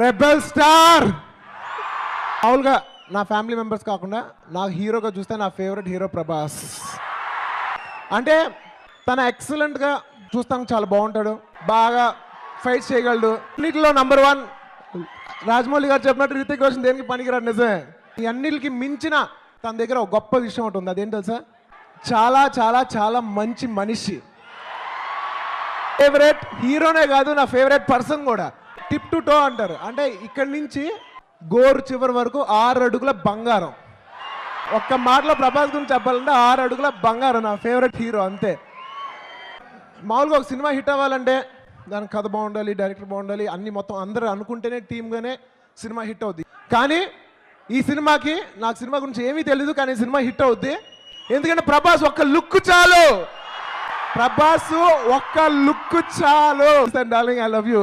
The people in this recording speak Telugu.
Rebel star. మామూలుగా నా ఫ్యామిలీ మెంబర్స్ కాకుండా నాకు హీరోగా చూస్తే నా ఫేవరెట్ హీరో ప్రభాస్. అంటే తన ఎక్సలెంట్గా చూస్తాం, చాలా బాగుంటాడు, బాగా ఫైట్ చేయగలడు. అన్నిటిలో నంబర్ 1 రాజమౌళి గారు చెప్పినట్టు రితిక్ రోషన్ దేనికి పనికిరాడు, నిజమే. ఈ అన్నిటికి మించిన తన దగ్గర ఒక గొప్ప విషయం ఒకటి ఉంది, అదేంటి తెలుసా? చాలా చాలా చాలా మంచి మనిషి. ఫేవరెట్ హీరోనే కాదు, నా ఫేవరెట్ పర్సన్ కూడా. టిప్ టు టో అంటారు, అంటే ఇక్కడి నుంచి గోరు చివరి వరకు 6 అడుగుల బంగారం. ఒక్క మాటలో ప్రభాస్ గురించి చెప్పాలంటే 6 అడుగుల బంగారం, నా ఫేవరెట్ హీరో, అంతే. మామూలుగా ఒక సినిమా హిట్ అవ్వాలంటే దానికి కథ బాగుండాలి, డైరెక్టర్ బాగుండాలి, అన్ని మొత్తం అందరూ అనుకుంటేనే టీమ్గానే సినిమా హిట్ అవుద్ది. కానీ ఈ సినిమాకి నాకు సినిమా గురించి ఏమీ తెలీదు, కానీ సినిమా హిట్ అవుద్ది. ఎందుకంటే ప్రభాస్ ఒక్క లుక్ చాలు, ప్రభాస్ ఒక్క లుక్ చాలు. Darling, I love you.